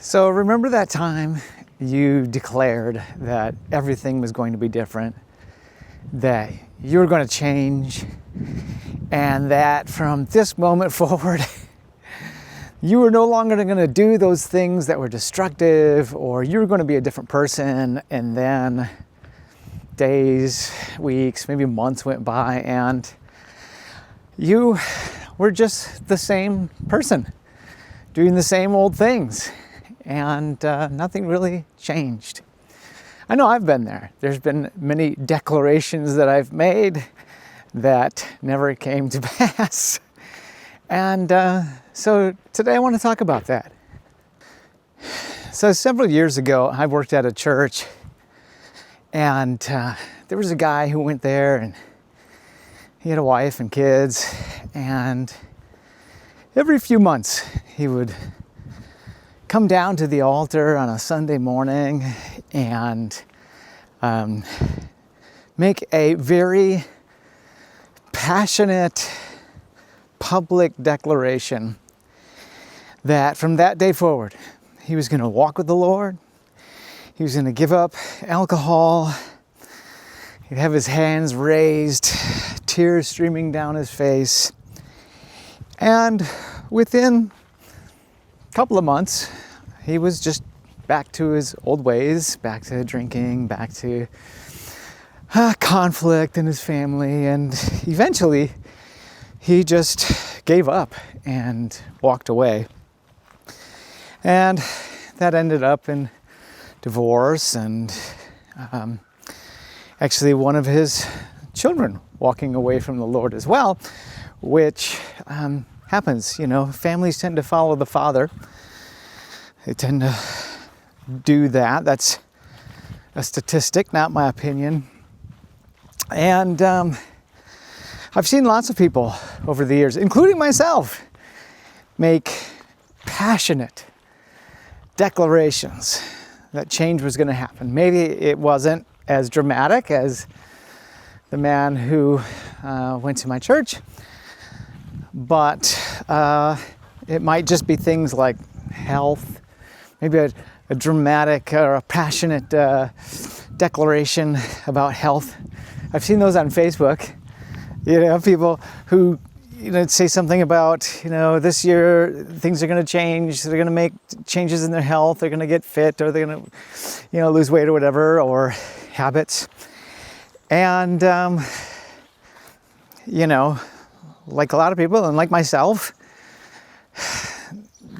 So remember that time you declared that everything was going to be different, that you were going to change, and that from this moment forward, you were no longer going to do those things that were destructive, or you were going to be a different person. And then days, weeks, maybe months went by, and you were just the same person, doing the same old things, and nothing really changed. I know I've been there. There's been many declarations that I've made that never came to pass. And so today I want to talk about that. So several years ago, I worked at a church, and there was a guy who went there, and he had a wife and kids, and every few months he would come down to the altar on a Sunday morning and make a very passionate public declaration that from that day forward, he was going to walk with the Lord. He was going to give up alcohol. He'd have his hands raised, tears streaming down his face. And within a couple of months, he was just back to his old ways, back to drinking, back to conflict in his family. And eventually, he just gave up and walked away. And that ended up in divorce, and actually one of his children walking away from the Lord as well, which happens. You know, families tend to follow the father. They tend to do that. That's a statistic, not my opinion. And I've seen lots of people over the years, including myself, make passionate declarations that change was going to happen. Maybe it wasn't as dramatic as the man who went to my church, but it might just be things like health, maybe a dramatic or a passionate declaration about health. I've seen those on Facebook. You know, people who, say something about, this year things are going to change. They're going to make changes in their health. They're going to get fit, or they're going to, lose weight or whatever, or habits. And, like a lot of people and like myself,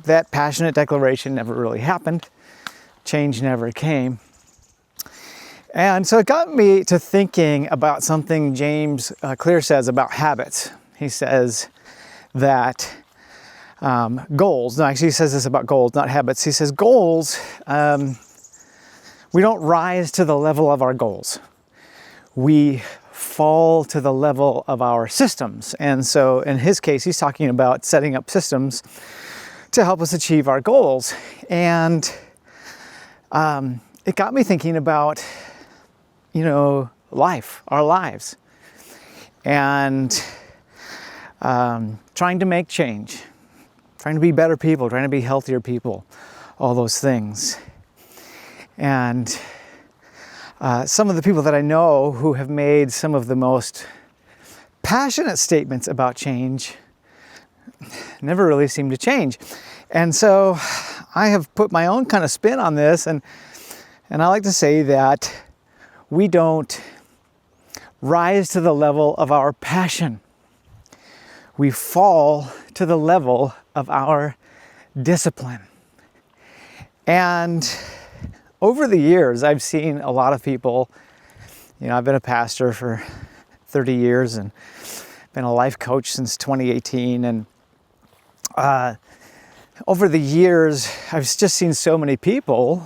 that passionate declaration never really happened. Change never came. And so it got me to thinking about something James Clear says about habits. He says that goals, no, actually he says this about goals, not habits. He says goals, we don't rise to the level of our goals. We fall to the level of our systems. And so in his case, he's talking about setting up systems to help us achieve our goals. And it got me thinking about, life, our lives, and trying to make change, trying to be better people, trying to be healthier people, all those things. And some of the people that I know who have made some of the most passionate statements about change never really seem to change. And so I have put my own kind of spin on this, and I like to say that we don't rise to the level of our passion. We fall to the level of our discipline. And over the years, I've seen a lot of people, I've been a pastor for 30 years and been a life coach since 2018. And over the years, I've just seen so many people,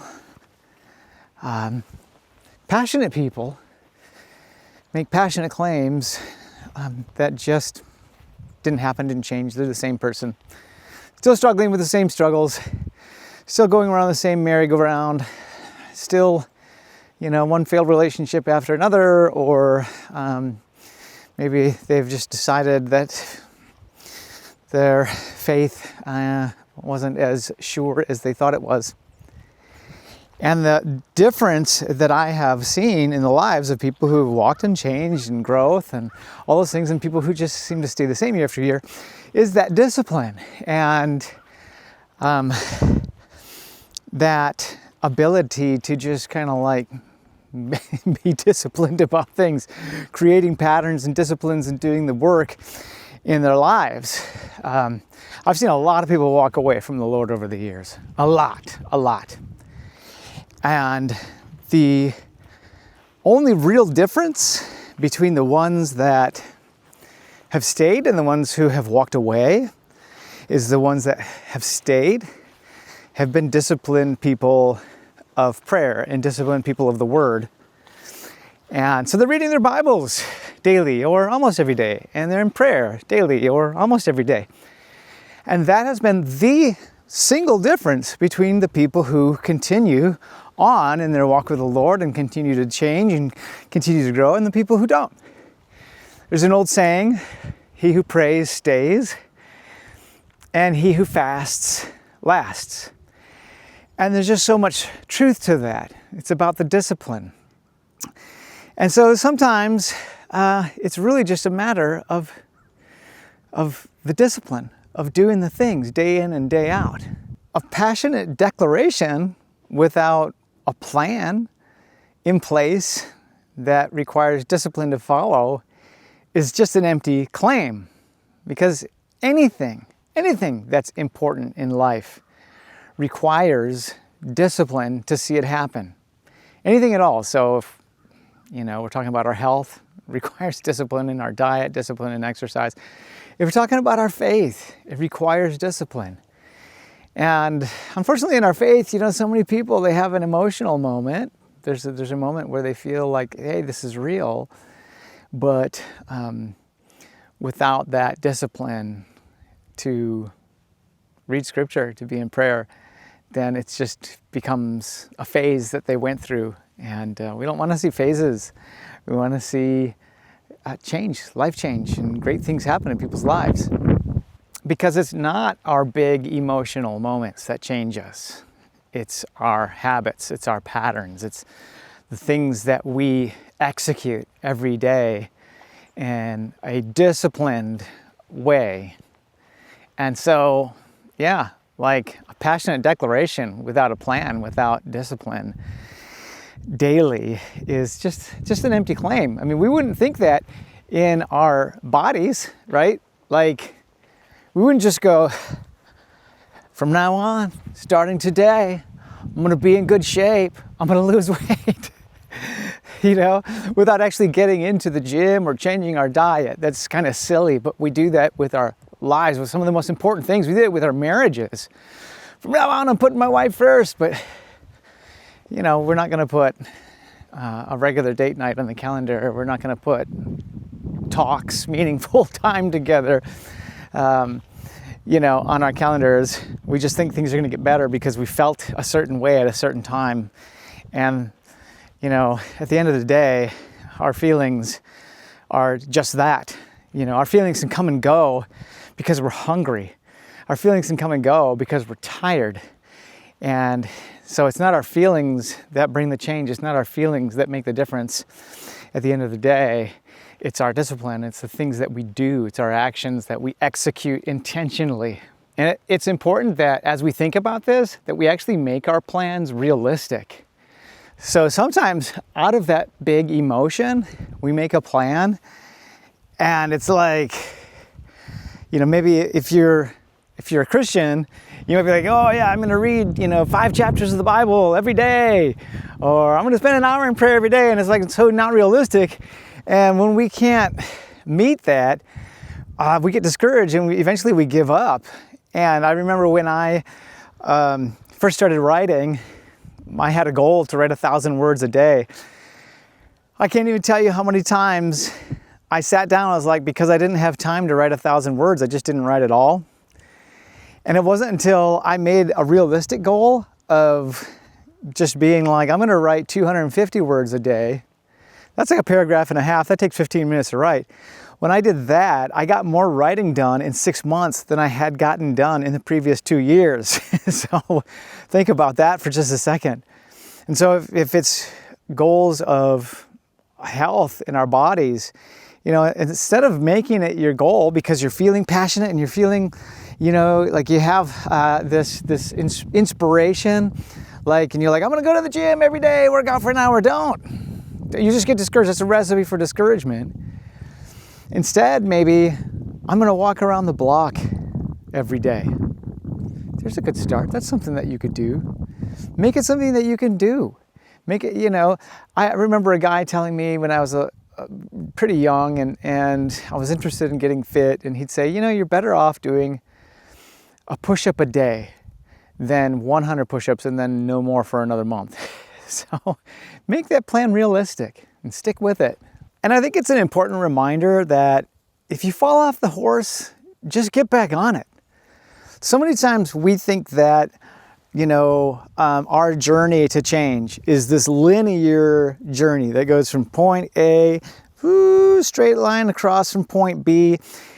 passionate people, make passionate claims that just didn't happen, didn't change. They're the same person, still struggling with the same struggles, still going around the same merry-go-round, still, one failed relationship after another, or maybe they've just decided that their faith wasn't as sure as they thought it was. And the difference that I have seen in the lives of people who have walked and changed and growth and all those things, and people who just seem to stay the same year after year, is that discipline and that ability to just kind of like be disciplined about things, creating patterns and disciplines and doing the work in their lives. I've seen a lot of people walk away from the Lord over the years. A lot. And the only real difference between the ones that have stayed and the ones who have walked away is the ones that have stayed have been disciplined people of prayer and disciplined people of the Word. And so they're reading their Bibles daily or almost every day, and they're in prayer daily or almost every day. And that has been the single difference between the people who continue on in their walk with the Lord and continue to change and continue to grow, and the people who don't. There's an old saying, he who prays stays, and he who fasts lasts. And there's just so much truth to that. It's about the discipline. And so sometimes it's really just a matter of the discipline, of doing the things day in and day out. A passionate declaration without a plan in place that requires discipline to follow is just an empty claim, because anything that's important in life requires discipline to see it happen. Anything at all. So if, we're talking about our health, it requires discipline in our diet, discipline in exercise. If we're talking about our faith, it requires discipline. And unfortunately in our faith, so many people, they have an emotional moment. There's a moment where they feel like, hey, this is real. But without that discipline to read scripture, to be in prayer, then it just becomes a phase that they went through. And we don't want to see phases. We want to see change, life change, and great things happen in people's lives. Because it's not our big emotional moments that change us. It's our habits, it's our patterns, it's the things that we execute every day in a disciplined way. And so, like a passionate declaration without a plan, without discipline daily is just an empty claim. I mean, we wouldn't think that in our bodies, right? Like, we wouldn't just go, from now on, starting today, I'm going to be in good shape. I'm going to lose weight, without actually getting into the gym or changing our diet. That's kind of silly, but we do that with our lives, with some of the most important things. We do it with our marriages. From now on, I'm putting my wife first, but, we're not going to put a regular date night on the calendar. We're not going to put talks, meaningful time together, on our calendars. We just think things are going to get better because we felt a certain way at a certain time. And, at the end of the day, our feelings are just that. Our feelings can come and go because we're hungry. Our feelings can come and go because we're tired. And so it's not our feelings that bring the change. It's not our feelings that make the difference. At the end of the day, it's our discipline. It's the things that we do. It's our actions that we execute intentionally. And it's important that as we think about this, that we actually make our plans realistic. So sometimes out of that big emotion, we make a plan, and it's like, maybe if you're a Christian, you might be like, oh yeah, I'm going to read, 5 chapters of the Bible every day, or I'm going to spend an hour in prayer every day, and it's like, it's so not realistic. And when we can't meet that, we get discouraged, and eventually we give up. And I remember when I first started writing, I had a goal to write 1,000 words a day. I can't even tell you how many times I sat down, I was like, because I didn't have time to write 1,000 words, I just didn't write at all. And it wasn't until I made a realistic goal of just being like, I'm going to write 250 words a day. That's like a paragraph and a half. That takes 15 minutes to write. When I did that, I got more writing done in 6 months than I had gotten done in the previous 2 years. So think about that for just a second. And so if it's goals of health in our bodies, you know, instead of making it your goal because you're feeling passionate and you're feeling, you know, like you have this inspiration, like, and you're like, I'm gonna go to the gym every day, work out for an hour. Don't. You just get discouraged. That's a recipe for discouragement. Instead, maybe I'm gonna walk around the block every day. There's a good start. That's something that you could do. Make it something that you can do. Make it, you know, I remember a guy telling me when I was pretty young and I was interested in getting fit, and he'd say, you know, you're better off doing a push-up a day than 100 push-ups and then no more for another month. So make that plan realistic and stick with it. And I think it's an important reminder that if you fall off the horse, just get back on it. So many times we think that, you know, our journey to change is this linear journey that goes from point A, straight line across from point B.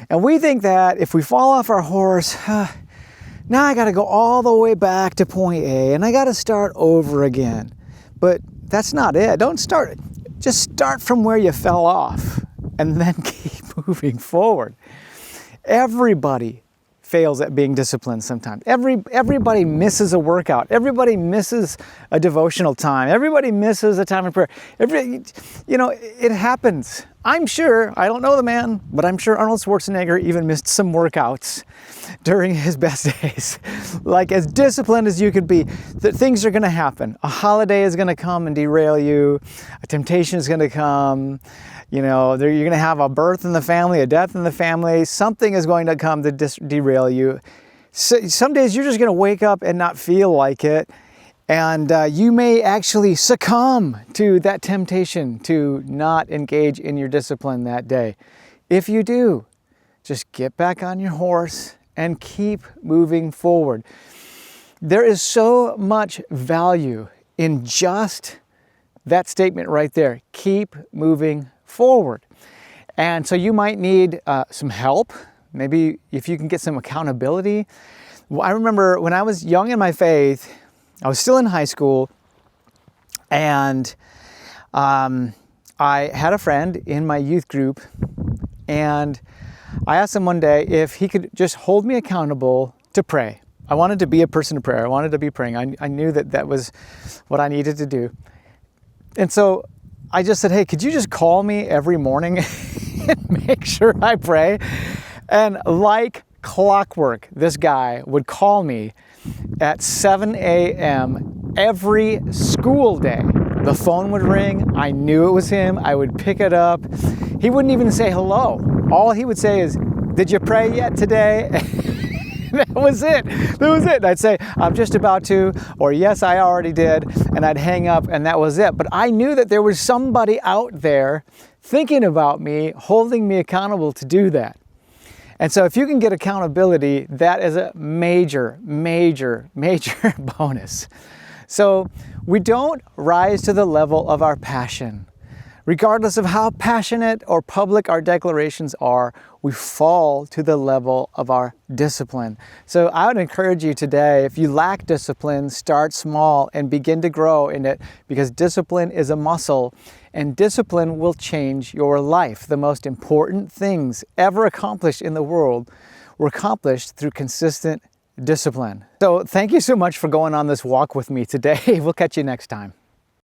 And we think that if we fall off our horse, now I got to go all the way back to point A and I got to start over again. But that's not it. Don't start. Just start from where you fell off and then keep moving forward. Everybody fails at being disciplined sometimes. Everybody misses a workout. Everybody misses a devotional time. Everybody misses a time of prayer. You know, it happens. I'm sure, I don't know the man, but I'm sure Arnold Schwarzenegger even missed some workouts during his best days. Like, as disciplined as you could be, that things are gonna happen. A holiday is gonna come and derail you. A temptation is gonna come. You know, you're going to have a birth in the family, a death in the family. Something is going to come to derail you. So, some days you're just going to wake up and not feel like it. And you may actually succumb to that temptation to not engage in your discipline that day. If you do, just get back on your horse and keep moving forward. There is so much value in just that statement right there. Keep moving forward. And so you might need some help. Maybe if you can get some accountability. Well, I remember when I was young in my faith, I was still in high school, and I had a friend in my youth group, and I asked him one day if he could just hold me accountable to pray. I wanted to be a person of prayer. I wanted to be praying. I knew that that was what I needed to do. And so I just said, hey, could you just call me every morning and make sure I pray? And like clockwork, this guy would call me at 7 a.m. every school day. The phone would ring. I knew it was him. I would pick it up. He wouldn't even say hello. All he would say is, did you pray yet today? That was it. That was it. I'd say, I'm just about to, or yes, I already did, and I'd hang up, and that was it. But I knew that there was somebody out there thinking about me, holding me accountable to do that. And so if you can get accountability, that is a major, major, major bonus. So we don't rise to the level of our passion. Regardless of how passionate or public our declarations are, we fall to the level of our discipline. So I would encourage you today, if you lack discipline, start small and begin to grow in it, because discipline is a muscle, and discipline will change your life. The most important things ever accomplished in the world were accomplished through consistent discipline. So thank you so much for going on this walk with me today. We'll catch you next time.